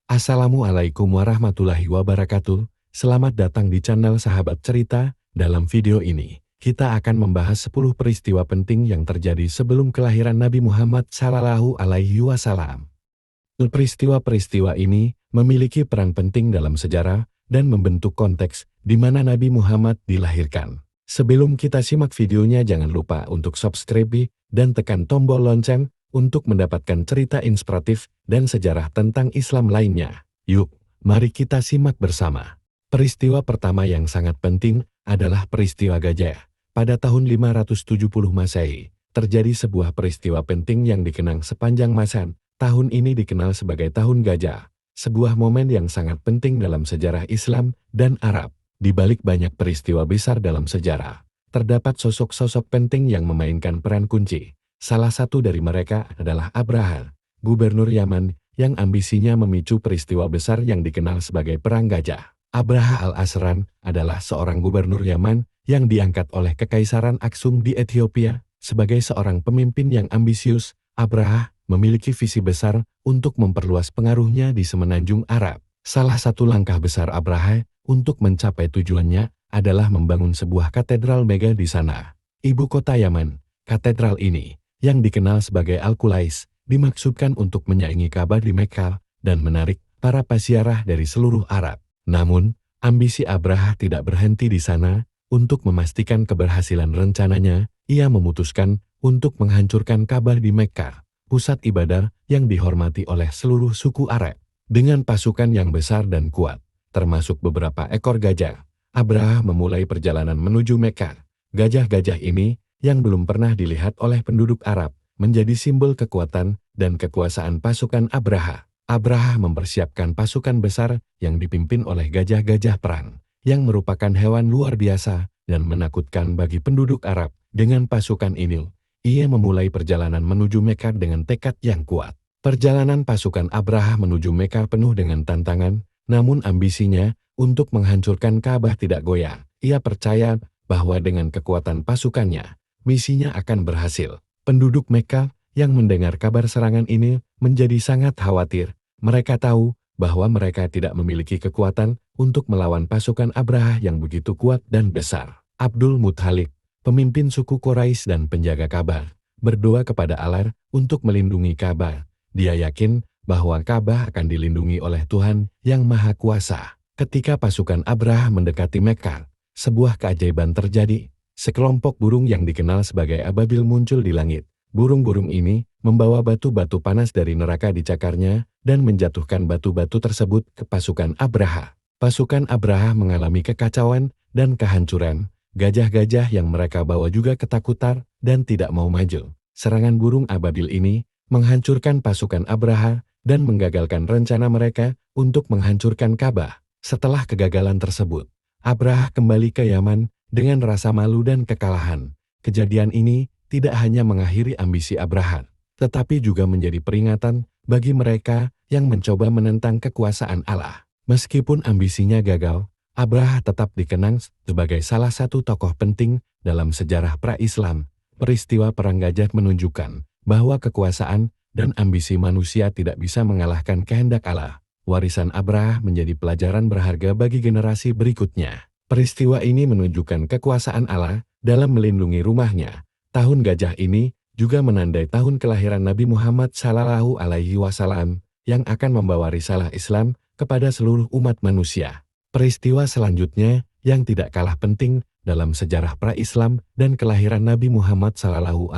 Assalamualaikum warahmatullahi wabarakatuh. Selamat datang di channel Sahabat Cerita. Dalam video ini, kita akan membahas 10 peristiwa penting yang terjadi sebelum kelahiran Nabi Muhammad SAW. Peristiwa-peristiwa ini memiliki peran penting dalam sejarah dan membentuk konteks di mana Nabi Muhammad dilahirkan. Sebelum kita simak videonya, jangan lupa untuk subscribe dan tekan tombol lonceng untuk mendapatkan cerita inspiratif dan sejarah tentang Islam lainnya. Yuk, mari kita simak bersama. Peristiwa pertama yang sangat penting adalah peristiwa gajah. Pada tahun 570 Masehi, terjadi sebuah peristiwa penting yang dikenang sepanjang masa. Tahun ini dikenal sebagai Tahun Gajah, sebuah momen yang sangat penting dalam sejarah Islam dan Arab. Di balik banyak peristiwa besar dalam sejarah, terdapat sosok-sosok penting yang memainkan peran kunci. Salah satu dari mereka adalah Abraha, gubernur Yaman yang ambisinya memicu peristiwa besar yang dikenal sebagai Perang Gajah. Abraha al-Asran adalah seorang gubernur Yaman yang diangkat oleh Kekaisaran Aksum di Ethiopia. Sebagai seorang pemimpin yang ambisius, Abraha memiliki visi besar untuk memperluas pengaruhnya di semenanjung Arab. Salah satu langkah besar Abraha untuk mencapai tujuannya adalah membangun sebuah katedral megah di sana, ibu kota Yaman. Katedral ini, yang dikenal sebagai Al-Qulais, dimaksudkan untuk menyaingi Ka'bah di Mekah dan menarik para peziarah dari seluruh Arab. Namun, ambisi Abraha tidak berhenti di sana. Untuk memastikan keberhasilan rencananya, ia memutuskan untuk menghancurkan Ka'bah di Mekah, pusat ibadah yang dihormati oleh seluruh suku Arab. Dengan pasukan yang besar dan kuat, termasuk beberapa ekor gajah, Abraha memulai perjalanan menuju Mekah. Gajah-gajah ini, yang belum pernah dilihat oleh penduduk Arab, menjadi simbol kekuatan dan kekuasaan pasukan Abraha. Abraha mempersiapkan pasukan besar yang dipimpin oleh gajah-gajah perang, yang merupakan hewan luar biasa dan menakutkan bagi penduduk Arab. Dengan pasukan ini, ia memulai perjalanan menuju Mekah dengan tekad yang kuat. Perjalanan pasukan Abraha menuju Mekah penuh dengan tantangan, namun ambisinya untuk menghancurkan Ka'bah tidak goyah. Ia percaya bahwa dengan kekuatan pasukannya, misinya akan berhasil. Penduduk Mekah yang mendengar kabar serangan ini menjadi sangat khawatir. Mereka tahu bahwa mereka tidak memiliki kekuatan untuk melawan pasukan Abraha yang begitu kuat dan besar. Abdul Muthalib, pemimpin suku Quraisy dan penjaga Ka'bah, berdoa kepada Allah untuk melindungi Ka'bah. Dia yakin bahwa Ka'bah akan dilindungi oleh Tuhan yang Maha Kuasa. Ketika pasukan Abraha mendekati Mekah, sebuah keajaiban terjadi. Sekelompok burung yang dikenal sebagai ababil muncul di langit. Burung-burung ini membawa batu-batu panas dari neraka di cakarnya dan menjatuhkan batu-batu tersebut ke pasukan Abraha. Pasukan Abraha mengalami kekacauan dan kehancuran. Gajah-gajah yang mereka bawa juga ketakutan dan tidak mau maju. Serangan burung ababil ini menghancurkan pasukan Abraha dan menggagalkan rencana mereka untuk menghancurkan Ka'bah. Setelah kegagalan tersebut, Abraha kembali ke Yaman dengan rasa malu dan kekalahan. Kejadian ini tidak hanya mengakhiri ambisi Abraha, tetapi juga menjadi peringatan bagi mereka yang mencoba menentang kekuasaan Allah. Meskipun ambisinya gagal, Abraha tetap dikenang sebagai salah satu tokoh penting dalam sejarah pra-Islam. Peristiwa Perang Gajah menunjukkan bahwa kekuasaan dan ambisi manusia tidak bisa mengalahkan kehendak Allah. Warisan Abraha menjadi pelajaran berharga bagi generasi berikutnya. Peristiwa ini menunjukkan kekuasaan Allah dalam melindungi rumahnya. Tahun Gajah ini juga menandai tahun kelahiran Nabi Muhammad SAW yang akan membawa risalah Islam kepada seluruh umat manusia. Peristiwa selanjutnya yang tidak kalah penting dalam sejarah pra-Islam dan kelahiran Nabi Muhammad SAW,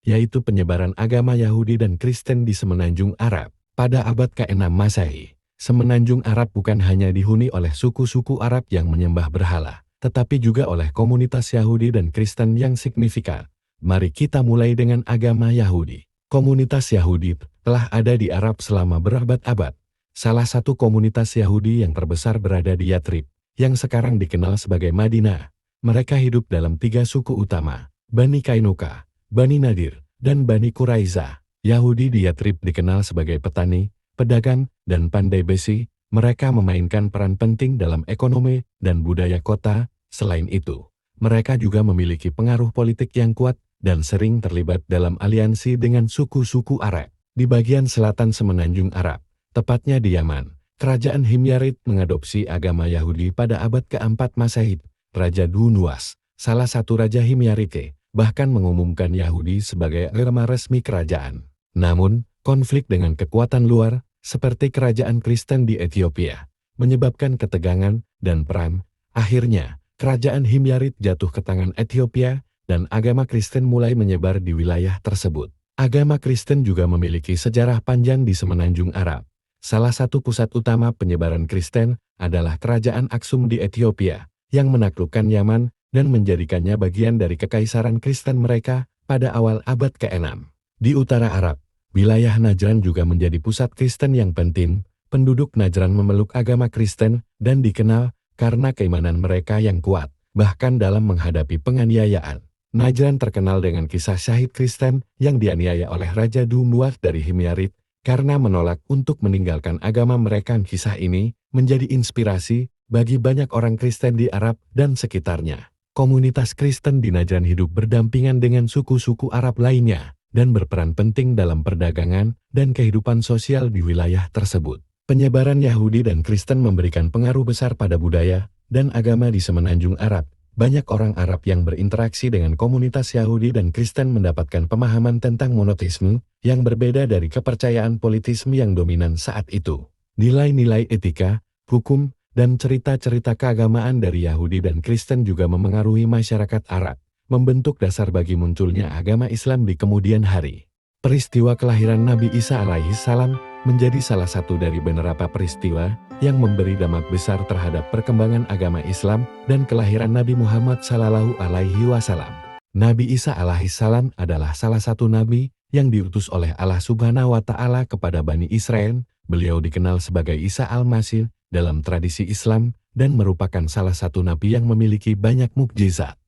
yaitu penyebaran agama Yahudi dan Kristen di semenanjung Arab. Pada abad ke-6 Masehi, semenanjung Arab bukan hanya dihuni oleh suku-suku Arab yang menyembah berhala, tetapi juga oleh komunitas Yahudi dan Kristen yang signifikan. Mari kita mulai dengan agama Yahudi. Komunitas Yahudi telah ada di Arab selama berabad-abad. Salah satu komunitas Yahudi yang terbesar berada di Yatrib, yang sekarang dikenal sebagai Madinah. Mereka hidup dalam 3 suku utama, Bani Kainuka, Bani Nadir, dan Bani Quraiza. Yahudi di Yatrib dikenal sebagai petani, pedagang, dan pandai besi. Mereka memainkan peran penting dalam ekonomi dan budaya kota. Selain itu, mereka juga memiliki pengaruh politik yang kuat dan sering terlibat dalam aliansi dengan suku-suku Arab. Di bagian selatan semenanjung Arab, tepatnya di Yaman. Kerajaan Himyarid mengadopsi agama Yahudi pada abad keempat Masehi. Raja Dunuas, salah satu Raja Himyarike, bahkan mengumumkan Yahudi sebagai agama resmi kerajaan. Namun, konflik dengan kekuatan luar, seperti kerajaan Kristen di Ethiopia, menyebabkan ketegangan dan perang. Akhirnya, kerajaan Himyarid jatuh ke tangan Ethiopia, dan agama Kristen mulai menyebar di wilayah tersebut. Agama Kristen juga memiliki sejarah panjang di semenanjung Arab. Salah satu pusat utama penyebaran Kristen adalah Kerajaan Aksum di Ethiopia, yang menaklukkan Yaman dan menjadikannya bagian dari kekaisaran Kristen mereka pada awal abad ke-6. Di utara Arab, wilayah Najran juga menjadi pusat Kristen yang penting. Penduduk Najran memeluk agama Kristen dan dikenal karena keimanan mereka yang kuat, bahkan dalam menghadapi penganiayaan. Najran terkenal dengan kisah syahid Kristen yang dianiaya oleh Raja Dunuas dari Himyarid, karena menolak untuk meninggalkan agama mereka. Kisah ini menjadi inspirasi bagi banyak orang Kristen di Arab dan sekitarnya. Komunitas Kristen di Najran hidup berdampingan dengan suku-suku Arab lainnya, dan berperan penting dalam perdagangan dan kehidupan sosial di wilayah tersebut. Penyebaran Yahudi dan Kristen memberikan pengaruh besar pada budaya dan agama di semenanjung Arab. Banyak orang Arab yang berinteraksi dengan komunitas Yahudi dan Kristen mendapatkan pemahaman tentang monoteisme yang berbeda dari kepercayaan politisme yang dominan saat itu. Nilai-nilai etika, hukum, dan cerita-cerita keagamaan dari Yahudi dan Kristen juga memengaruhi masyarakat Arab, membentuk dasar bagi munculnya agama Islam di kemudian hari. Peristiwa kelahiran Nabi Isa alaihissalam menjadi salah satu dari beberapa peristiwa yang memberi dampak besar terhadap perkembangan agama Islam dan kelahiran Nabi Muhammad Sallallahu Alaihi Wasallam. Nabi Isa alaihissalam adalah salah satu nabi yang diutus oleh Allah Subhanahu wa Ta'ala kepada Bani Israel. Beliau dikenal sebagai Isa al-Masih dalam tradisi Islam dan merupakan salah satu nabi yang memiliki banyak mukjizat.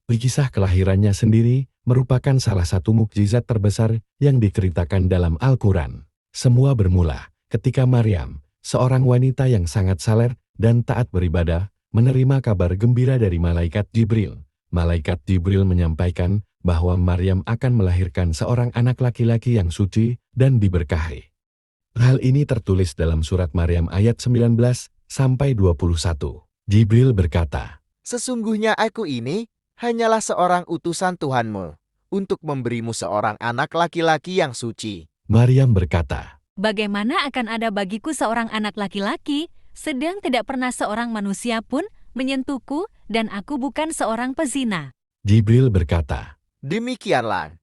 Kisah kelahirannya sendiri merupakan salah satu mukjizat terbesar yang diceritakan dalam Al-Quran. Semua bermula ketika Maryam, seorang wanita yang sangat saleh dan taat beribadah, menerima kabar gembira dari Malaikat Jibril. Malaikat Jibril menyampaikan bahwa Maryam akan melahirkan seorang anak laki-laki yang suci dan diberkahi. Hal ini tertulis dalam surat Maryam ayat 19-21. Jibril berkata, "Sesungguhnya aku ini hanyalah seorang utusan Tuhanmu, untuk memberimu seorang anak laki-laki yang suci." Maryam berkata, "Bagaimana akan ada bagiku seorang anak laki-laki, sedang tidak pernah seorang manusia pun menyentuhku, dan aku bukan seorang pezina?" Jibril berkata, "Demikianlah,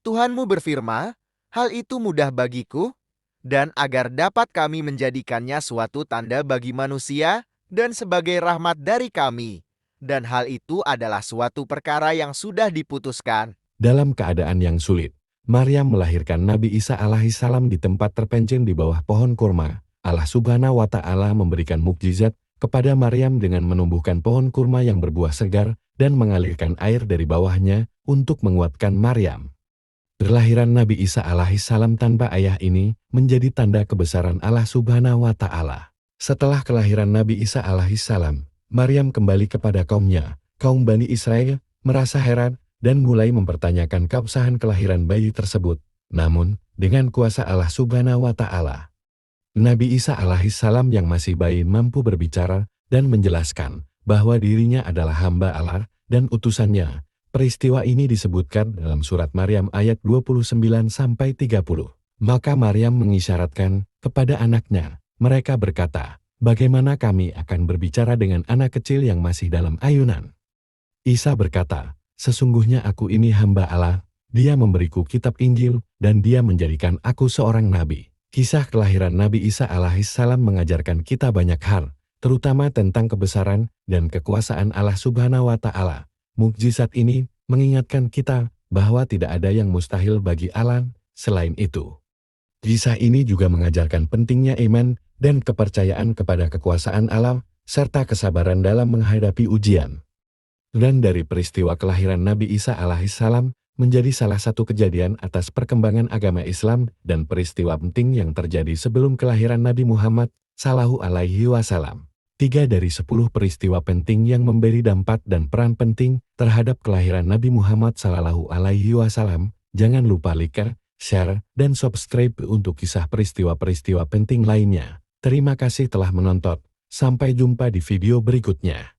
Tuhanmu berfirman, hal itu mudah bagiku, dan agar dapat kami menjadikannya suatu tanda bagi manusia, dan sebagai rahmat dari kami. Dan hal itu adalah suatu perkara yang sudah diputuskan." Dalam keadaan yang sulit, Maryam melahirkan Nabi Isa alaihissalam di tempat terpencil di bawah pohon kurma. Allah Subhanahu wa Ta'ala memberikan mukjizat kepada Maryam dengan menumbuhkan pohon kurma yang berbuah segar dan mengalirkan air dari bawahnya untuk menguatkan Maryam. Kelahiran Nabi Isa alaihissalam tanpa ayah ini menjadi tanda kebesaran Allah Subhanahu wa Ta'ala. Setelah kelahiran Nabi Isa alaihissalam, Maryam kembali kepada kaumnya. Kaum Bani Israel merasa heran dan mulai mempertanyakan keabsahan kelahiran bayi tersebut. Namun, dengan kuasa Allah Subhanahu wa Ta'ala, Nabi Isa alaihissalam yang masih bayi mampu berbicara dan menjelaskan bahwa dirinya adalah hamba Allah dan utusannya. Peristiwa ini disebutkan dalam surat Maryam ayat 29-30. Maka Maryam mengisyaratkan kepada anaknya. Mereka berkata, "Bagaimana kami akan berbicara dengan anak kecil yang masih dalam ayunan?" Isa berkata, "Sesungguhnya aku ini hamba Allah, Dia memberiku kitab Injil, dan Dia menjadikan aku seorang nabi." Kisah kelahiran Nabi Isa alaihissalam mengajarkan kita banyak hal, terutama tentang kebesaran dan kekuasaan Allah Subhanahu wa Ta'ala. Mukjizat ini mengingatkan kita bahwa tidak ada yang mustahil bagi Allah selain itu. Kisah ini juga mengajarkan pentingnya iman dan kepercayaan kepada kekuasaan Allah, serta kesabaran dalam menghadapi ujian. Dan dari peristiwa kelahiran Nabi Isa alaihissalam menjadi salah satu kejadian atas perkembangan agama Islam dan peristiwa penting yang terjadi sebelum kelahiran Nabi Muhammad Sallallahu Alaihi Wasallam. 3 dari 10 peristiwa penting yang memberi dampak dan peran penting terhadap kelahiran Nabi Muhammad Sallallahu Alaihi Wasallam. Jangan lupa like, share, dan subscribe untuk kisah peristiwa-peristiwa penting lainnya. Terima kasih telah menonton. Sampai jumpa di video berikutnya.